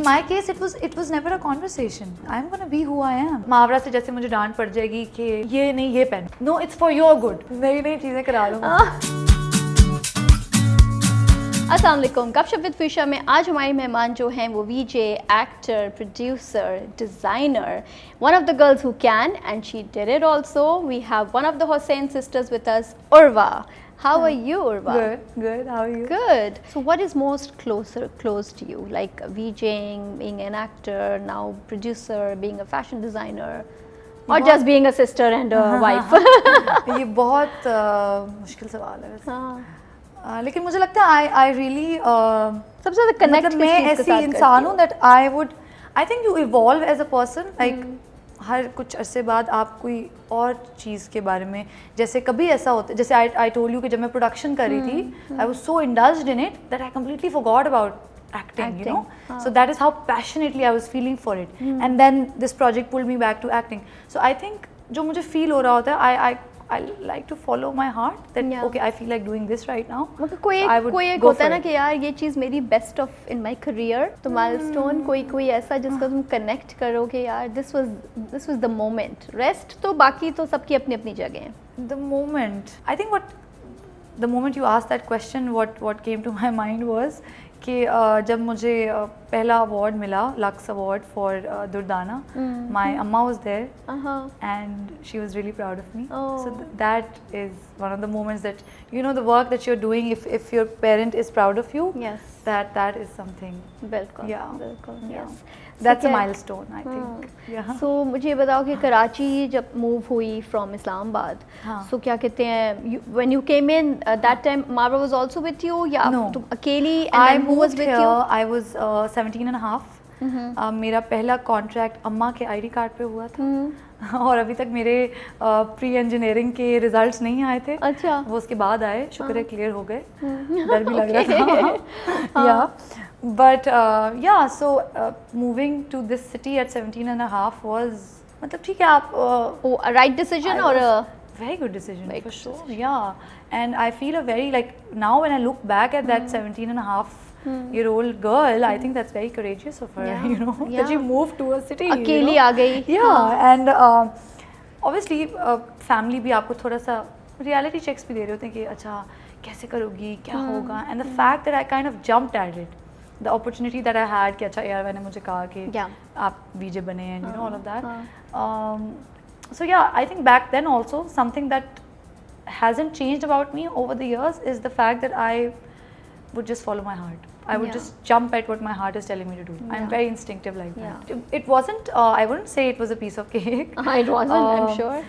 my case it was never a conversation. I'm gonna be who I am. मुहावरा से जैसे मुझे डांट पड़ जाएगी कि ये नहीं ये पहन, no it's for your good, नई नई चीजें करा लूँगा। अस्सलाम वालेकुम, गपशप विद फिशा में आज हमारी मेहमान जो हैं वो VJ, actor, producer, designer, one of the girls who can and she did it also. We have one of the Hussain sisters with us, Urwa. How are you, Urva? Good. How are you? Good. So what is most close to you? Like VJing, being an actor, now producer, being a fashion designer, or just being a sister and a wife? ये बहुत मुश्किल सवाल है वैसे। लेकिन मुझे लगता है I really सबसे ज़्यादा कनेक्ट मतलब मैं ऐसी इंसान हूँ that I think you evolve as a person, like हर कुछ अरसे बाद आप कोई और चीज़ के बारे में, जैसे कभी ऐसा होता है, जैसे आई टोल्ड यू कि जब मैं प्रोडक्शन कर रही थी I was so indulged in it that I completely forgot about acting, you know. So that is how passionately I was feeling for it, and then this project pulled me back to acting. So I think जो मुझे feel हो रहा होता है I like to follow my heart that okay I feel like doing this right now. मतलब कोई एक होता है ना कि यार ये चीज़ मेरी best of in my career, तो माइलस्टोन कोई ऐसा जिसका तुम कनेक्ट करो कि यार this was the moment. Rest तो बाकी तो सबकी अपनी अपनी जगह है। The moment, I think the moment you asked that question, what came to my mind was कि जब मुझे पहला अवार्ड मिला, Lux award for Durdana, my अम्मा was there and she was really proud of me. So that is one of the moments that you know the work that you are doing, if your parent is proud of you, that is something, बिल्कुल, yes, that's a milestone I think. So मुझे ये बताओ कि कराची जब move हुई from Islamabad, so क्या कहते हैं, when you came in that time Marwa was also with you या तुम अकेली? And who was with you? I was 17 and a half. मेरा पहला कॉन्ट्रैक्ट अम्मा के आईडी कार्ड पे हुआ था और अभी तक मेरे प्री इंजीनियरिंग के रिजल्ट्स नहीं आए थे। अच्छा। वो उसके बाद आए, शुक्र है क्लियर हो गए, डर भी लग रहा था। Yeah but yeah so moving to this city at 17 and a half was, मतलब ठीक है आप राइट डिसीजन और very good decision for sure, yeah. And I feel a very, like now when I look back at that 17 and a half year old girl, I think that's very courageous of her, you know, that she moved to a city अकेली आ गई। yeah. And obviously family भी आपको थोड़ा सा reality checks भी दे रहे होते हैं कि अच्छा कैसे करोगी, क्या होगा, and the fact that I kind of jumped at it, the opportunity that I had कि अच्छा यार मैंने मुझे कहा कि आप VJ बने and you know all of that. So yeah, I think back then also something that hasn't changed about me over the years is the fact that I would just follow my heart. I would just jump at what my heart is telling me to do. I'm very instinctive like that. It wasn't, I wouldn't say it was a piece of cake. It wasn't, I'm sure.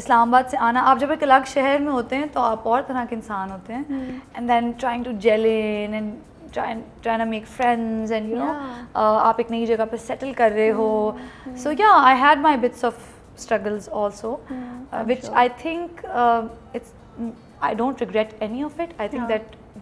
Islamabad से आना, आप जब एक अलग शहर में होते हैं तो आप और तरह के इंसान होते हैं, and then trying to gel in and trying to make friends and you know, आप एक नई जगह पे settle कर रहे हो. So yeah, I had my bits of struggles also, which I think I don't regret any of it. I think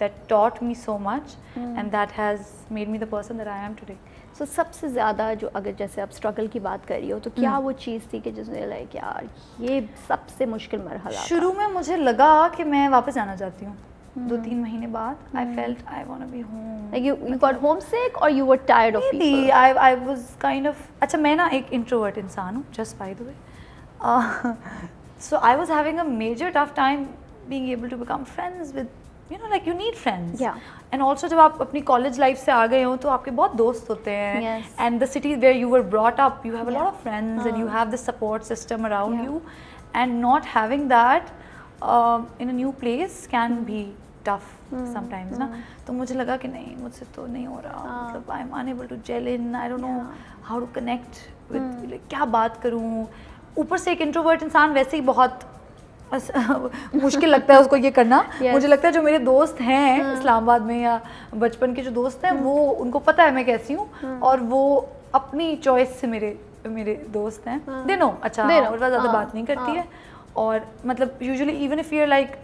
that taught me so much, and that has made me the person that I am today. So सबसे ज़्यादा जो, अगर जैसे आप struggle की बात कर रही हो, तो क्या वो चीज़ थी कि जिसमें लाइक यार ये सबसे मुश्किल मरहला था? शुरू में मुझे लगा कि मैं वापस जाना चाहती हूँ। 2-3 महीने बाद I felt I want to be home. Like you got homesick or you were tired of people? Maybe I was kind of, अच्छा मैं ना एक introvert इंसान हूँ, just by the way. So I was having a major tough time being able to become friends with, you know, like you need friends. Yeah. And also जब आप अपनी college life से आ गए हो तो आपके बहुत दोस्त होते हैं. Yes. And the city where you were brought up, you have a lot of friends and you have the support system around you. And not having that in a new place can be tough sometimes ना. तो मुझे लगा कि नहीं, मुझसे तो नहीं हो रहा, मतलब I'm unable to gel in, I don't know how to connect with, like क्या बात करूँ. ऊपर से एक इंट्रोवर्ट इंसान वैसे ही बहुत मुश्किल लगता है उसको ये करना. मुझे लगता है जो मेरे दोस्त हैं इस्लामाबाद में या बचपन के जो दोस्त हैं, वो उनको पता है मैं कैसी हूँ और वो अपनी चॉइस से मेरे दोस्त हैं. दे नो, अच्छा और ज़्यादा बात नहीं करती है. और मतलब usually even if you are like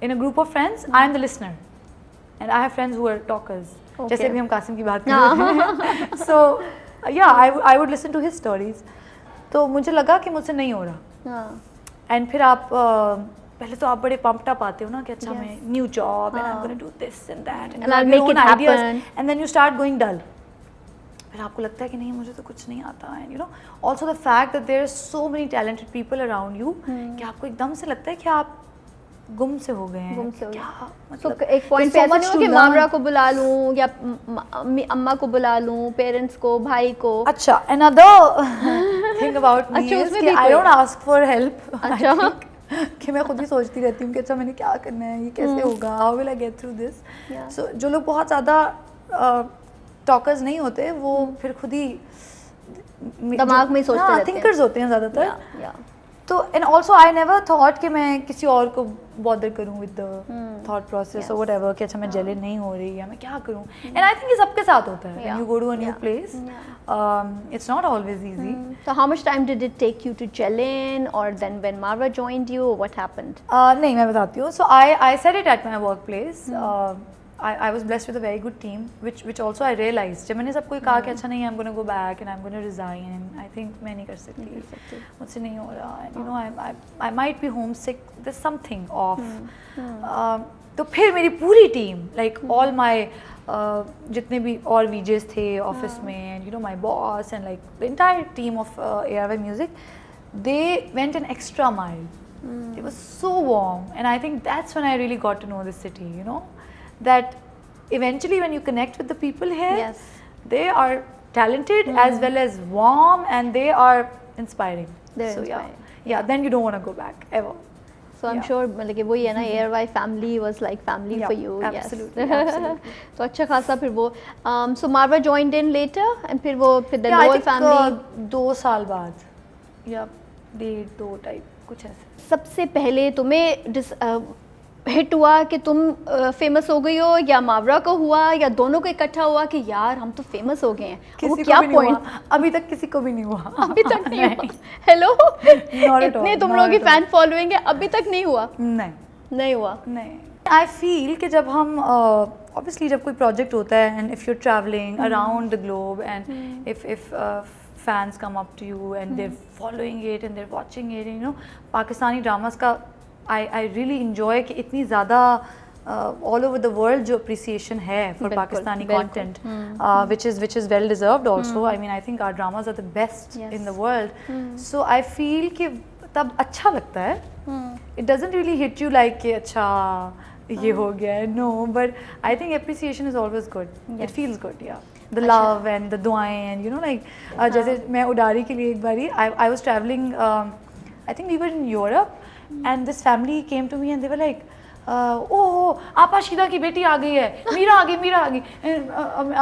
in a group of friends, I am the listener and I have friends who are talkers, जैसे भी हम कासिम की बात कर रहे हैं. So yeah I would listen to his stories. तो मुझे लगा कि मुझसे नहीं हो रहा. एंड फिर आप पहले तो आप बड़े पम्प्ड अप आते हो ना कि अच्छा मैं new job and I am going to do this and that and I will make it happen, and then you start going dull फिर आपको लगता है कि नहीं मुझे तो कुछ नहीं आता, and you know also the fact that there are so many talented people around you कि आपको एकदम से लगता है कि आप गुम से हो गए हैं, गुम से हो क्या तो मतलब एक पॉइंट पे there's so ऐसा much नहीं हो to कि learn. मावरा को बुला लूं या अम्मा को बुला लूं, पेरेंट्स को, भाई को? अच्छा, another thing about me अच्छा, is उसमें कि भी I कोई- don't ask for help. अच्छा। I think कि मैं खुद ही सोचती रहती हूँ कि अच्छा मैंने क्या करना है, ये कैसे होगा, how will I get through this. Yeah. So जो लोग बहुत ज़्यादा टॉकर्स नहीं होते वो फिर खुद ही दिमाग में ही सोचते रहते हैं। थिंकर्स होते हैं ज़्यादातर. या तो and also I never thought कि मैं किसी और को बॉदर करूँ विद द थॉट प्रोसेस और व्हाटएवर कि अच्छा मैं जेलस नहीं हो रही या मैं क्या करूँ. एंड आई थिंक ये सबके साथ होता है when you go to a new place. It's not always easy. So how much time did it take you to gel in, or then when Marwa joined you, what happened? नहीं, मैं बताती हूँ. So I said it at my workplace. I was blessed with a very good team, which also I realized. जब मैंने सबको कहा कि अच्छा नहीं, I'm going to go back and I'm going to resign, and I think मैं नहीं कर सकती, मुझसे नहीं हो रहा, and you know I might be homesick. There's something off. तो फिर मेरी पूरी टीम, like all my जितने भी और VJs थे ऑफिस में, and you know my boss and like the entire team of ARY Music, they went an extra mile. It was so warm, and I think that's when I really got to know the city, you know, that eventually when you connect with the people here, Yes. they are talented as well as warm, and they are inspiring. They're So inspiring. yeah, then you don't want to go back ever. So I'm Yeah. sure मतलब कि वही है ना, ARY family was like family Yeah, for you. absolutely, Yes. absolutely. तो अच्छा खासा फिर वो so Marwa joined in later, and फिर वो फिर the Yeah, I whole think family 2 साल बाद या 1.5-2 टाइप कुछ ऐसे. सबसे पहले तुम्हें हिट हुआ कि तुम फेमस हो गई हो, या मावरा को हुआ, या दोनों को इकट्ठा हुआ कि यार हम तो फेमस हो गए हैं? वो किसी क्या को भी नहीं पॉइंट? हुआ, अभी तक किसी को भी नहीं हुआ. अभी तक नहीं हुआ. हेलो, at इतने all, तुम not लोगों की at all. फैन फॉलोइंग है, अभी तक नहीं हुआ? नहीं हुआ. नहीं. आई फील कि जब हम ऑब्वियसली जब कोई प्रोजेक्ट होता है and if you travelling around the globe and if fans come up to you and they're following it and they're watching it, you know, Pakistani dramas का आई रियली इंजॉय कि इतनी ज़्यादा ऑल ओवर द वर्ल्ड जो appreciation है for Pakistani content, which is well deserved also. I mean, I think our dramas are the best in the world. So I feel कि तब अच्छा लगता है. It doesn't really hit you like कि अच्छा ये हो गया है, no, but I think appreciation is always good. It feels good, yeah. The love and the duaएं and you know like जैसे मैं उडारी के लिए एक बारी I was traveling, I think we were in Europe, and this family came to me and they were like, oh आपा शीदा की बेटी आ गई है, मीरा आ गई. And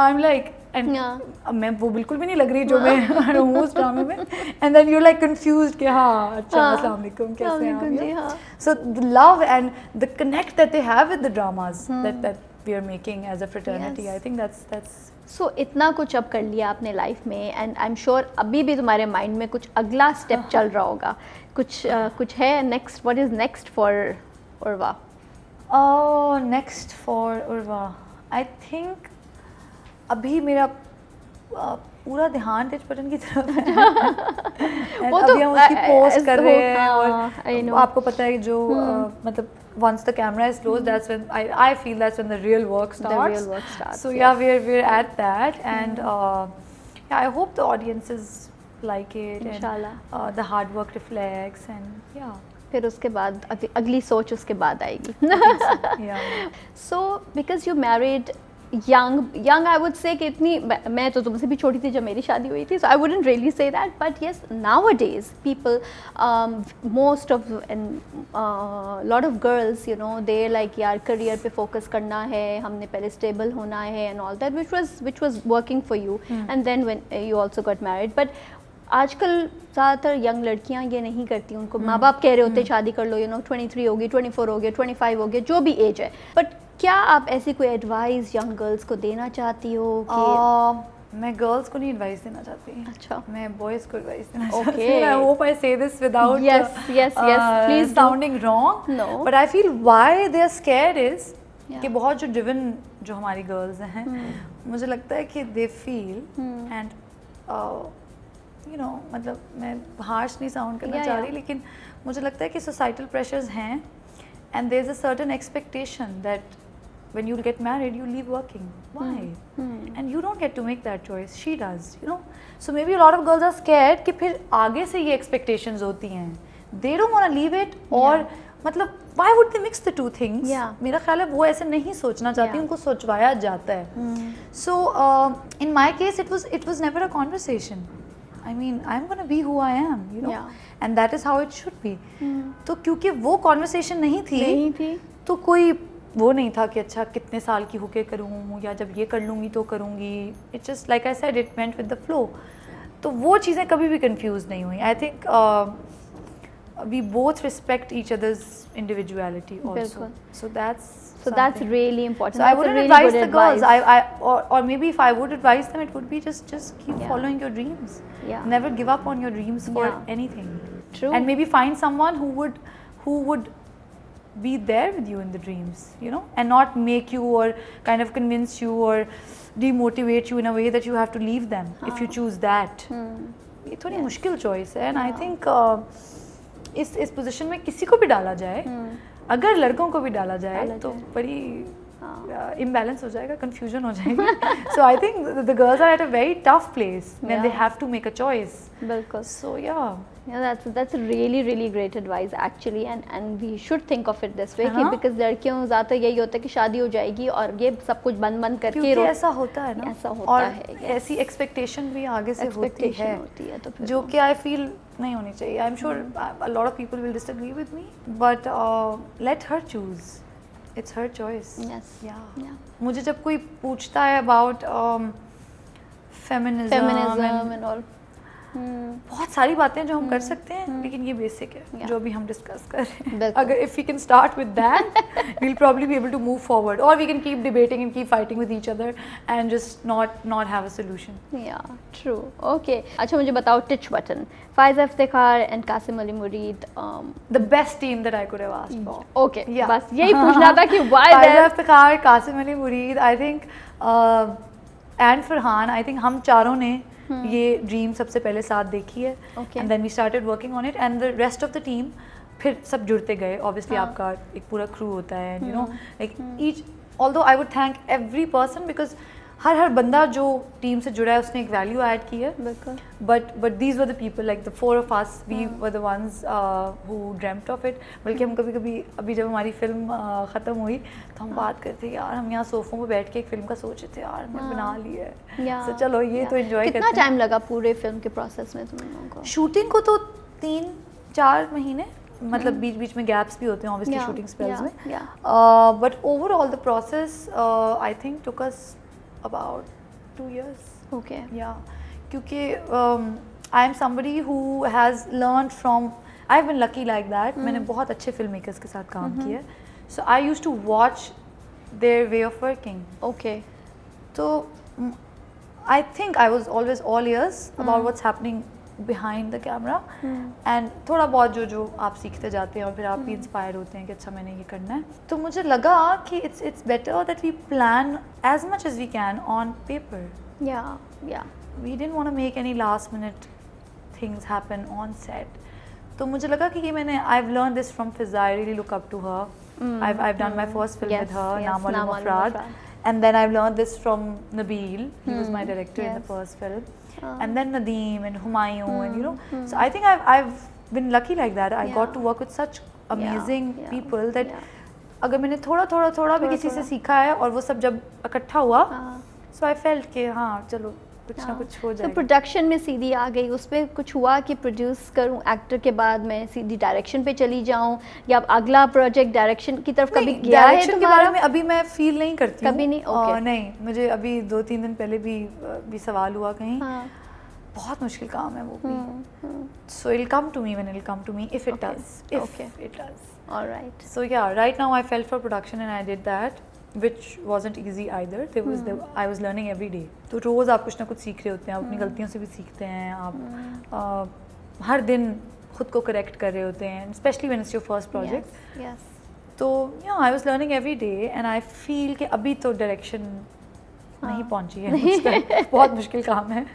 I'm like, and मैं वो बिल्कुल भी नहीं लग रही जो मैं हूँ उस ड्रामे में, and then you're like confused कि हाँ अच्छा अस्सलाम वालेकुम कैसे हैं आप. So the love and the connect that they have with the dramas that we are making as a fraternity, I think that's So इतना कुछ अब कर लिया आपने लाइफ में, एंड आई एम श्योर अभी भी तुम्हारे माइंड में कुछ अगला स्टेप चल रहा होगा, कुछ है next? What is next for Urwa? Next for Urwa, I think अभी मेरा पूरा ध्यान तेज पटन की तरफ है. वो तो अभी हम उसकी पोस्ट कर रहे हैं I know. और आपको पता है जो मतलब once the camera is closed, that's when I feel that's when the real work starts. The real work starts. So yeah, we're at that, and yeah, I hope the audiences like it, Inshallah. and the hard work reflects, and yeah. फिर उसके बाद अगली सोच उसके बाद आएगी. Yeah. So because you married young I would say कि इतनी मैं तो तुमसे भी छोटी थी जब मेरी शादी हुई थी, so I wouldn't really say that, but yes, nowadays people most of and lot of girls, you know, they like यार career पे focus करना है, हमने पहले stable होना है and all that, which was working for you, and then when you also got married. But आजकल ज़्यादातर यंग लड़कियां ये नहीं करती, उनको माँ बाप कह रहे होते शादी कर लो, you know, 23 होगी, 24 हो गया, 25 हो गया, जो भी एज है. बट क्या आप ऐसी कोई एडवाइस यंग गर्ल्स को देना चाहती हो कि मैं गर्ल्स को नहीं एडवाइस देना चाहती. अच्छा, मैं बॉयज़ को एडवाइस देना Okay. चाहती हूँ. I hope I say this without Yes, please do. sounding wrong. No. But I feel why they are scared is Yeah. कि बहुत जो driven जो हमारी girls हैं, मुझे लगता है कि they feel and you know, मतलब मैं harsh नहीं sound करना Yeah, चाह yeah. रही, लेकिन मुझे लगता है कि societal pressures हैं, and there's a certain expectation that when you get married, you leave working. Why? And you don't get to make that choice. She does, you know. So maybe a lot of girls are scared कि फिर आगे से ये expectations होती हैं. They don't want to leave it, और मतलब why would they mix the two things? Yeah. मेरा ख्याल है वो ऐसे नहीं सोचना चाहती, उनको सोचवाया जाता है. So in my case, it was never a conversation. I mean, I'm gonna be who I am, you know, and that is how it should be. तो क्योंकि वो conversation नहीं थी, तो कोई वो नहीं था कि अच्छा कितने साल की होके करूँ या जब ये कर लूँगी तो करूँगी. It's just like I said, it went with the flow. तो वो चीज़ें कभी भी confused नहीं हुई. I think we both respect each other's individuality also. So that's really important. So I wouldn't advise the girls. Or maybe if I would advise them, it would be just keep following your dreams. Yeah. Never give up on your dreams for anything. True. And maybe find someone who would be there with you in the dreams, you know, and not make you or kind of convince you or demotivate you in a way that you have to leave them if you choose that. ये थोड़ी मुश्किल choice है, and I think इस position में किसी को भी डाला जाए, अगर लड़कों को भी डाला जाए तो बड़ी imbalance हो जाएगा, confusion हो जाएगी. So I think the girls are at a very tough place when they have to make a choice. बिल्कुल. So yeah, that's really great advice actually, and we should think of it this way कि because लड़कियों ज़्यादा यही होता है कि शादी हो जाएगी और ये सब कुछ बंद करके क्योंकि ऐसा होता है ना, ऐसा होता है, ऐसी expectation भी आगे से होती है तो फिर जो कि I feel नहीं होनी चाहिए. I'm sure a lot of people will disagree with me, but let her choose. It's her choice. Yes. Yeah. मुझे जब कोई पूछता है about feminism and all, बहुत सारी बातें जो हम कर सकते हैं, लेकिन ये बेसिक है जो अभी हम डिस्कस कर रहे हैं. बिल्कुल. अगर if we can start with that, we'll probably be able to move forward, or we can keep debating and keep fighting with each other and just not have a solution. Yeah, true. Okay. अच्छा मुझे बताओ Titch Button, Faiza Iftikhar and Qasim Ali Mureed. The best team that I could have asked for. Okay. Yeah. बस यही पूछना था कि why Faiza Iftikhar, Qasim Ali Mureed, I think, and Farhan, I think हम चारों ने ये dream सबसे पहले साथ देखी है, and then we started working on it, and the rest of the team फिर सब जुड़ते गए. ऑब्वियसली आपका एक पूरा क्रू होता है, you know, like each, although I would thank every person because हर बंदा जो टीम से जुड़ा है उसने एक वैल्यू ऐड की है. But these were the people, like the four of us, we were the ones who dreamt of it. बल्कि हम कभी अभी जब हमारी फिल्म ख़त्म हुई तो हम बात करते हैं यार हम यहाँ सोफ़ों पे बैठ के एक फिल्म का सोचे थे यार, हमने बना ली है. So, चलो ये तो एंजॉय करते हैं. कितना टाइम लगा पूरे फिल्म के प्रोसेस में तुम लोगों को? शूटिंग को तो 3-4 महीने, मतलब बीच में गैप्स भी होते हैं ऑब्वियसली शूटिंग स्पेल्स में, but overall the process I think took us about 2 years. Okay. Yeah, क्योंकि I am somebody who has learned from, I've been lucky like that. मैंने बहुत अच्छे फिल्म मेकर्स के साथ काम किया, so I used to watch their way of working. Okay. तो I think I was always all ears about what's happening behind the camera, and थोड़ा बहुत जो आप सीखते जाते हैं और फिर आप भी इंस्पायर होते हैं कि अच्छा मैंने ये करना है. तो मुझे लगा कि it's better that we plan as much as we can on paper. Yeah. We didn't want to make any last minute things happen on set. तो मुझे लगा कि ये मैंने I've learned this from Fizza. I really look up to her. I've done my first film with her, Naam Wal Mufrad. And then I've learned this from Nabil. He was my director in the first film. And then Nadeem and Humayun, and you know, so I think I've been lucky like that. I got to work with such amazing people that अगर मैंने थोड़ा भी किसी से सीखा है और वो सब जब इकट्ठा हुआ, so I felt कि हाँ चलो कुछ ना कुछ हो जाएगा. तो प्रोडक्शन में सीधी आ गई, उस पर कुछ हुआ कि प्रोड्यूस करूं एक्टर के बाद मैं सीधी डायरेक्शन पे चली जाऊं, या अगला प्रोजेक्ट डायरेक्शन की तरफ कभी गया है के बारे में अभी मैं फील नहीं करती कभी नहीं. नहीं, मुझे अभी 2-3 दिन पहले भी सवाल हुआ कहीं. बहुत मुश्किल काम है वो भी. So it'll come to me when it'll come to me, if it does. If it does. All right. So yeah, right now I felt for production and I did that, which wasn't easy either. I was learning every day. तो रोज आप कुछ ना कुछ सीख रहे होते हैं, आप अपनी गलतियों से भी सीखते हैं, आप हर दिन खुद को करेक्ट कर रहे होते हैं, especially when it's your first project. Yes. तो yeah, I was learning every day and I feel कि अभी तो डायरेक्शन नहीं पहुंची है मुझ तक. बहुत मुश्किल काम है.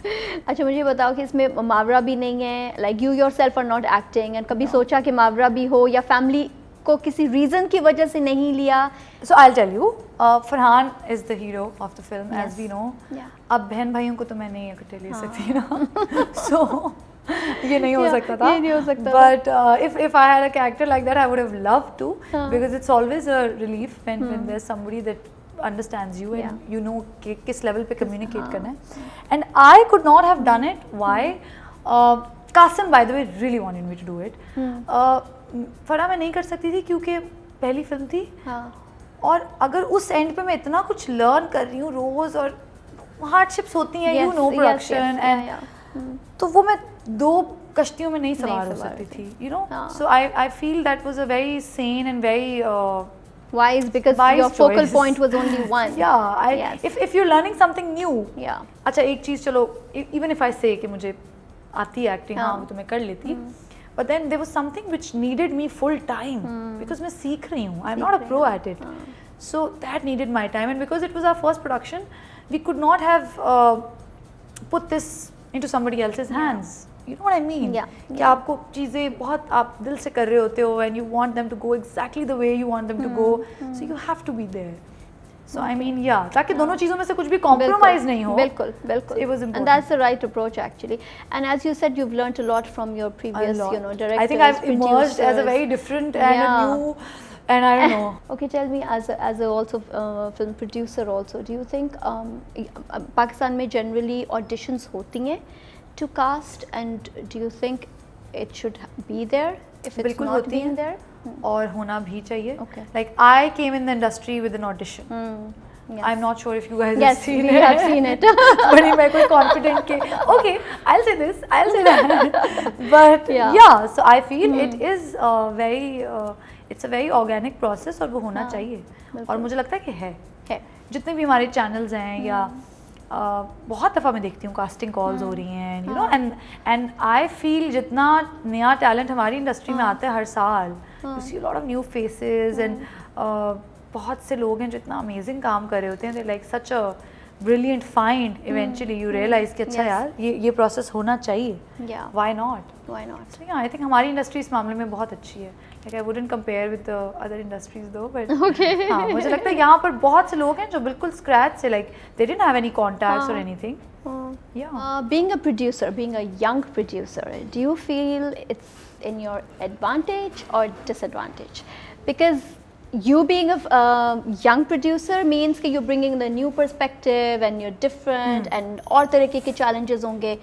अच्छा मुझे बताओ कि इसमें मावरा भी नहीं है, like you yourself are not acting, and कभी सोचा कि मावरा भी हो, या फैमिली को किसी रीज़न की वजह से नहीं लिया? So I'll tell you, Farhan is the hero of the film, Yes. as we know. Yeah. अब बहन भाइयों को तो मैं नहीं इकट्ठे ले सकती ना, so ये नहीं हो Yeah, सकता था. ये नहीं हो सकता था. But if I had a character like that, I would have loved to, because it's always a relief when there's somebody that understands you and you know कि किस level पे communicate करना है. And I could not have done it. Why? Qasim, by the way, really wanted me to do it. फरा मैं नहीं कर सकती थी क्योंकि पहली फिल्म थी. और अगर उस एंड पे मैं इतना कुछ लर्न कर रही हूँ रोज, और हार्डशिप्स होती हैं, यू नो, प्रोडक्शन एंड तो वो मैं 2 कश्तियों में नहीं सवार हो सकती थी, you know. So I feel that was a very sane and very wise, because your focal point was only one. if you're learning something new. अच्छा एक चीज चलो, even if I say कि मुझे आती है एक्टिंग, हाँ वो तो मैं कर लेती, but then there was something which needed me full time, because मैं सीख रही हूँ, I'm not a pro at it, so that needed my time, and because it was our first production, we could not have put this into somebody else's hands. You know what I mean? कि आपको चीज़ें बहुत आप दिल से कर रहे होते हो, and you want them to go exactly the way you want them to go, so you have to be there. So I mean, ताकि दोनों चीज़ों में से कुछ भी compromise नहीं हो. बिल्कुल. It was important. And that's the right approach actually. And as you said, you've learned a lot from your previous, you know, directors. I think I've emerged as a very different and a new, and I don't know. Okay, tell me, as a also film producer also, do you think Pakistan में generally auditions होती हैं to cast, and do you think it should be there if it's not being there? और होना भी चाहिए. Okay. Like I came in the industry with an audition. I'm not sure if you guys have seen it. Yes, we have seen it. बड़ी मैं कोई confident के, okay, I'll say this, I'll say that. But so I feel it is it's a very organic process, और वो होना चाहिए. और मुझे लगता है कि है. जितने भी हमारे channels हैं या बहुत दफ़ा मैं देखती हूँ कास्टिंग कॉल्स हो रही हैं, you know, and I feel जितना नया टैलेंट हमारी इंडस्ट्री में आता है हर साल, you see lot of new faces, and बहुत से लोग हैं जो इतना अमेजिंग काम कर रहे होते हैं, they like such a brilliant find, eventually you realise कि अच्छा यार ये प्रोसेस होना चाहिए, why not. So I think हमारी इंडस्ट्री इस मामले में बहुत अच्छी है. Like I wouldn't compare with the other industries though, but हाँ मुझे लगता है यहाँ पर बहुत से लोग हैं जो बिल्कुल scratch से, like they didn't have any contacts or anything. Being a producer, being a young producer, do you feel it's in your advantage or disadvantage? Because you being a young producer means कि you're bringing the new perspective and you're different and और तरीके के challenges होंगे.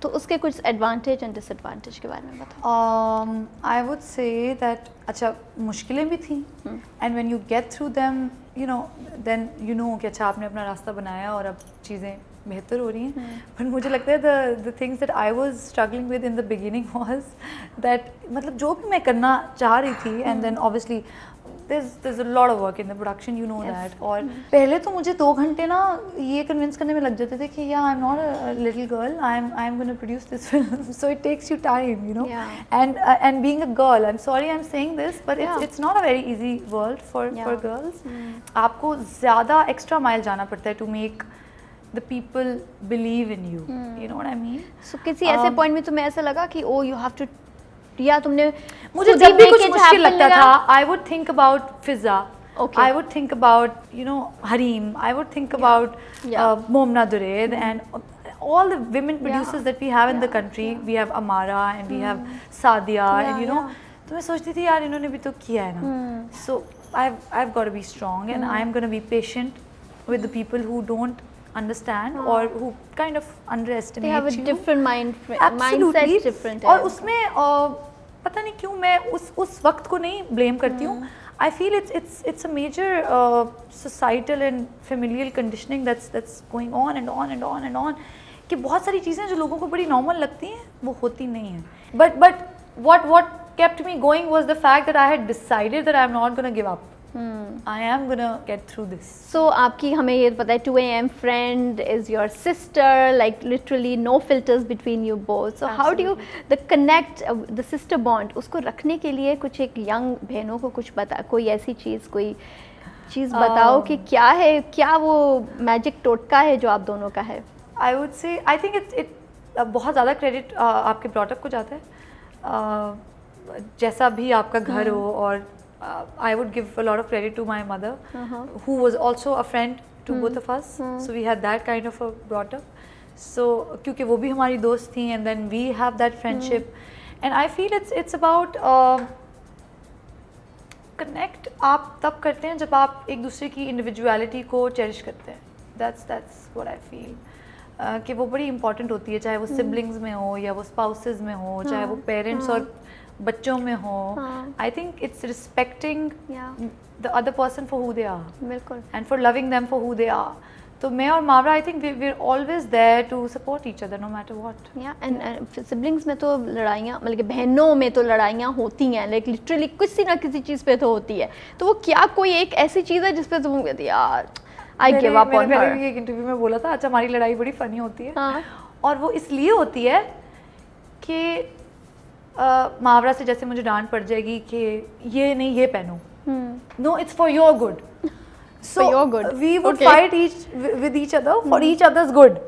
तो उसके कुछ advantage and disadvantage के बारे में बताओ. I would say that अच्छा मुश्किलें भी थी, and when you get through them, you know, then you know कि अच्छा आपने अपना रास्ता बनाया और अब चीज़ें बेहतर हो रही हैं. पर मुझे लगता है the things that I was struggling with in the beginning was that मतलब जो भी मैं करना चाह रही थी, and then obviously there's a lot of work in the production, you know that. और पहले तो मुझे 2 घंटे ना ये कन्विंस करने में लग जाते थे कि I'm not a little girl, I'm going to produce this film, so it takes you time, you know. And being a girl, I'm sorry I'm saying this, but it's not a very easy world for girls. आपको ज़्यादा extra mile जाना पड़ता है to make the people believe in you, you know what I mean. So किसी ऐसे point में तुम्हें ऐसा लगा कि oh you have to, या तुमने मुझे जब भी कुछ मुश्किल लगता था, I would think about Fizza, I would think about, you know, Hareem, I would think about Momna Dured and all the women producers that we have in the country. We have Amara and we have Sadia, and you know, तो मैं सोचती थी यार इन्होंने भी तो किया है ना. So I've got to be strong, and I'm going to be patient with the people who don't understand or who kind of underestimate you. They have a different mindset, different. और उसमें पता नहीं क्यों मैं उस वक्त को नहीं blame करती हूँ. I feel it's a major societal and familial conditioning that's going on and on and on and on, कि बहुत सारी चीज़ें जो लोगों को बड़ी normal लगती हैं वो होती नहीं हैं. But what kept me going was the fact that I had decided that I'm not going to give up. I am gonna get through this. So आपकी हमें ये पता है 2 AM friend is your sister, like literally no filters between you both. So how do you the connect the sister bond उसको रखने के लिए कुछ एक young बहनों को कुछ बता, कोई ऐसी कोई चीज़ बताओ कि क्या है, क्या वो magic टोटका है जो आप दोनों का है. I would say I think it बहुत ज़्यादा credit आपके brought up को जाता है. जैसा भी आपका घर हो, और I would give a lot of credit to my mother, who was also a friend to both of us. So we had that kind of a brought up. So क्योंकि वो भी हमारी दोस्त थी, and then we have that friendship, and I feel it's about connect आप तब करते हैं जब आप एक दूसरे की individuality को cherish करते हैं. That's what I feel. कि वो बड़ी important होती है, चाहे वो siblings में हो या वो spouses में हो, चाहे वो parents और बच्चों में हो. I think it's respecting the other person for who they are. बिल्कुल. And for loving them for who they are. तो मैं और मावरा I think we're always there to support each other no matter what. Yeah, and siblings में तो लड़ाइयाँ, मतलब कि बहनों में तो लड़ाइयाँ होती हैं, like literally किसी ना किसी चीज़ पे तो होती है. तो वो क्या कोई एक ऐसी चीज़ है जिस पे तुम कहती यार I give up on her. मैंने भी एक इंटरव्यू में बोला था, अच्छा हमारी लड़ाई बड़ी फनी होती है. और वो इसलिए होती है कि मावरा से जैसे मुझे डांट पड़ जाएगी कि ये नहीं ये पहनो. No, it's for your good. So for your good. We would fight with each other for each other's good.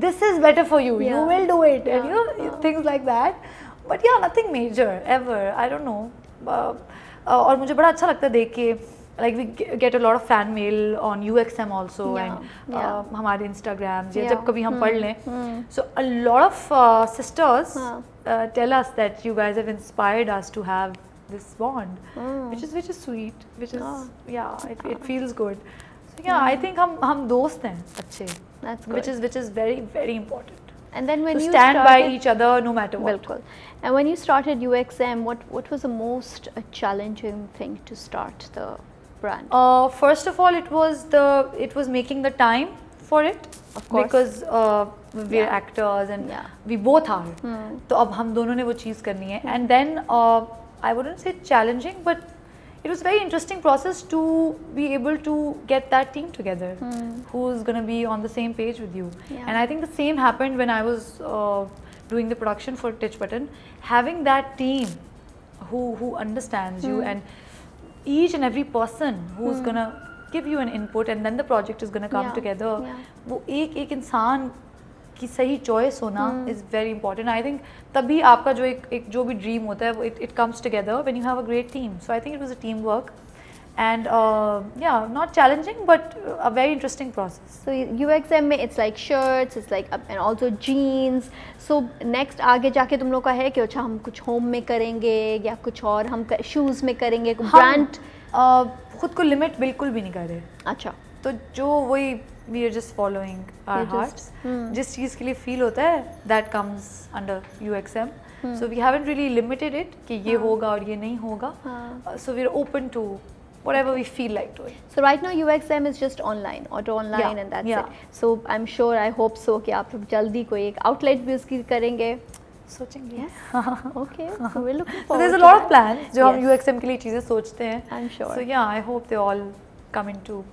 This is better for you. You will do it, and you know things like that. But yeah, nothing major ever. I don't know. और मुझे बड़ा अच्छा लगता है देख के, like we get a lot of fan mail on UXM also, and हमारे Instagrams या जब कभी हम पढ़ लें. So a lot of sisters tell us that you guys have inspired us to have this bond, which is sweet, which is it feels good. So yeah, I think हम दोस्त हैं अच्छे. That's good. Which is very very important. And then when to you stand started, by each other no matter what. बिल्कुल. And when you started UXM, what was the most challenging thing to start the brand? First of all, it was making the time for it. Of course. Because we're actors and we both are. तो अब हम दोनों ने वो चीज़ करनी है. And then I wouldn't say challenging, but it was a very interesting process to be able to get that team together, who's going to be on the same page with you. And I think the same happened when I was doing the production for Titch Button. Having that team who understands you, and each and every person who's going to give you an input, and then the project is going to come together. वो एक इंसान की सही choice होना is very important. I think तभी आपका जो एक जो भी ड्रीम होता है वो it comes together when you have a great team. So I think it was a team work, and not challenging but a very interesting process. So UXM में it's like shirts, it's like and also jeans. So next आगे जाके तुम लोग का है कि अच्छा हम कुछ होम में करेंगे या कुछ और हम शूज़ में करेंगे, ब्रांड खुद को लिमिट बिल्कुल भी नहीं कर रहे. अच्छा, तो जो वही we are just following our hearts. जिस चीज़ के लिए feel होता है that comes under UXM. So we haven't really limited it कि ये होगा और ये नहीं होगा. So we're open to whatever we feel like doing. So right now UXM is just online, auto online, and that's it. So I'm sure, I hope so कि आप जल्दी कोई एक outlet भी उसकी करेंगे. सोचेंगे. Yes. Okay. So we're looking So forward. there's a lot of plans जो हम UXM के लिए चीज़ें सोचते हैं. I'm sure. So yeah, I hope they all come into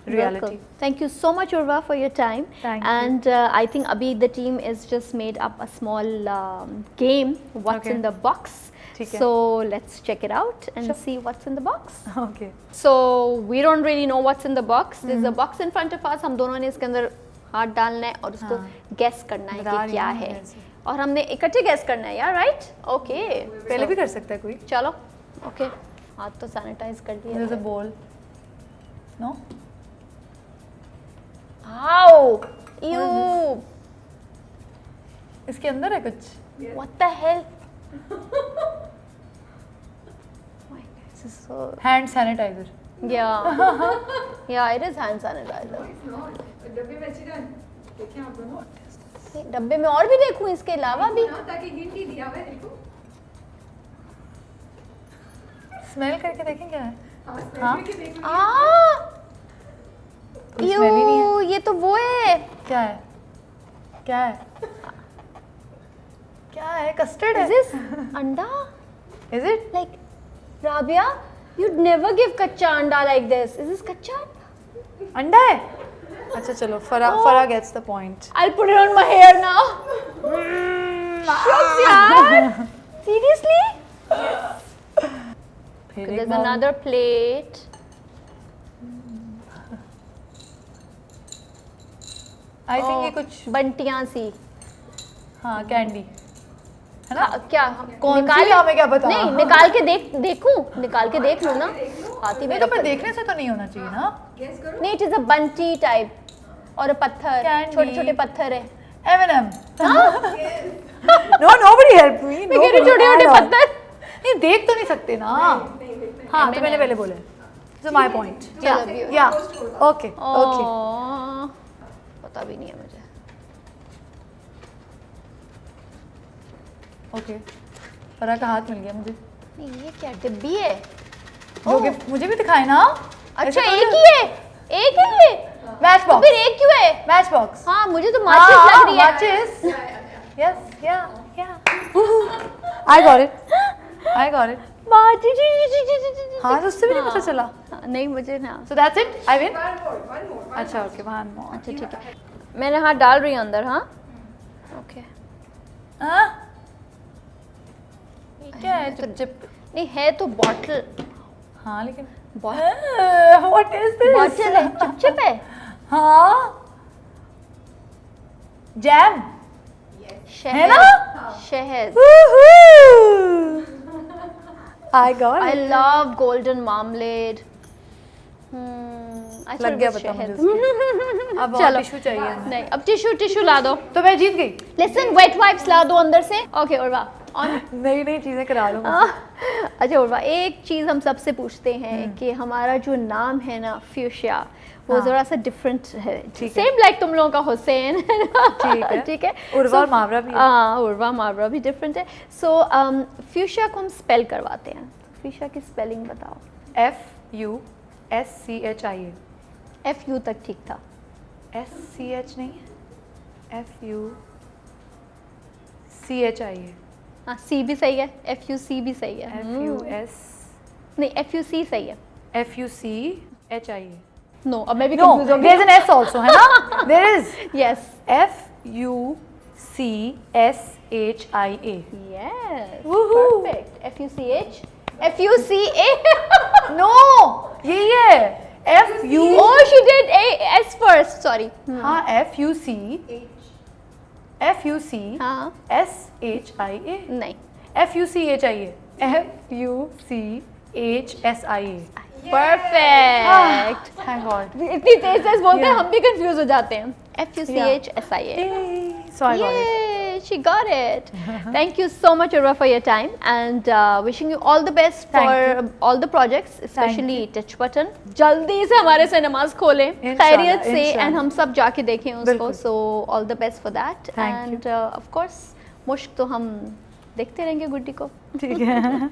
reality. Thank you so much, Urva, for your time. Thank you. And I think Abhi, the team is just made up a small game, what's in the box. So let's check it out and see what's in the box. Okay. So we don't really know what's in the box. There's a box in front of us. हम दोनों ने इसके अंदर हाथ डालना है और उसको guess करना है कि क्या है. और हमने इकट्ठे guess करना है यार, right? Okay. पहले भी कर सकता है कोई. चलो. Okay. हाथ तो sanitize कर दिया. There's a bowl. No? Ow! Ew! इसके अंदर है कुछ. What the hell? This is so... Hand sanitizer. Yeah. Yeah, it is hand sanitizer. डब्बे में अच्छी तरह देखें आप दोनों. डब्बे में और भी देखूं इसके अलावा भी. ताकि हिंट ही दिया हुआ है, देखो. स्मेल करके देखें क्या है. हाँ. Ew, ये तो वो है. क्या है? क्या है? क्या है? Custard है. Is this अंडा? Is it? Like, Rabia, you'd never give कच्चा अंडा like this. Is this कच्चा? अंडा है. अच्छा चलो, Farah gets the point. I'll put it on my hair now. Shucks यार. Seriously? There's another plate. I think ये कुछ बंटियां सी. हाँ कैंडी. है ना? क्या कौन सी हमें क्या पता? नहीं, निकाल के देखूं, निकाल के देख लूं ना। हाथी नहीं मेरा तो मैं देखने से तो नहीं होना चाहिए ना। गेस करो। नहीं, it is a Bunty type और पत्थर, Candy. छोटे छोटे पत्थर है। M&M. No, nobody help me. मैं कह रही छोटे छोटे पत्थर। नहीं देख तो नहीं सकते ना। हाँ तो मैंने पहले बोले। So my point. चलो, Yeah. view. Yeah. Okay. Okay. पता भी नहीं है मुझे। Okay. फरा का हाथ मिल गया मुझे। नहीं, ये क्या डिब्बी है? जो गिफ्ट मुझे भी दिखाए ना। अच्छा, एक ही है, एक ही है। मैच तो बॉक्स। फिर एक क्यों है? Match box. हाँ, मुझे तो माचिस लग रही है। Matches. Yes. Yeah. Yeah. I got it. I got it. हाँ तो उससे भी नहीं पता चला। हाँ, नहीं मुझे ना। So that's it. I win. One more. अच्छा okay one more. अच्छा ठीक है, मैंने हाथ डाल रही हूँ अंदर। हाँ ओके। हाँ? ये क्या है चिप? नहीं है तो बॉटल। हाँ लेकिन बॉटल what is this? है, चिप है। हाँ जैम है ना? शहद। I got I it. love golden marmalade. लग गया पता मुझे। अब और चलो। टिश्यू चाहिए हमें। नहीं, अब टिश्यू ला दो। तो मैं जीत गई। लिसन, वेट वाइप्स ला दो अंदर से। Okay Urwa on. नई नई चीजें करा लो। अच्छा उर्वा, एक चीज हम सबसे पूछते हैं कि हमारा जो नाम है ना फ्यूशिया, वो हाँ। जरा सा डिफरेंट है। ठीक है। सेम लाइक तुम लोगों का हुसैन। ठीक है। ठीक है। उर्वा और मावरा भी है। हाँ, उर्वा मावरा भी डिफरेंट है। सो फ्यूशिया को हम स्पेल करवाते हैं। फ्यूशिया की स्पेलिंग बताओ। FUSCHIA। FU तक ठीक था। SCH नहीं FUCHIA। हाँ, C भी सही है, FUC भी सही है। नहीं, FUC सही है। FUCHIA। नो, अब मैं भी No, कंफ्यूज हो गई। there's an S also, है ना? There is yes FUCSHIA। Yes Woohoo. Perfect. FUCH FUCA। No, यही है FU। Oh, she did S first. Sorry. हाँ FUCSHIA। हाँ नहीं, FUCHIA। FUCHSIA। Perfect. Thank God. इतनी तेज तेज बोलते हैं Yeah. हम भी कंफ्यूज हो जाते हैं। FUCHSIA। Yay. So I got it. Yay, she got it. Thank you so much, Urva, for your time, and wishing you all the best Thank for all the projects, especially you. Touch Button. जल्दी से हमारे cinemas खोलें Inshallah, खैरियत से, inshallah. and हम सब जाके देखें उसको. बिल्कुल. So all the best for that. Thank and of course, मुश्क तो हम देखते रहेंगे गुड्डी को. ठीक है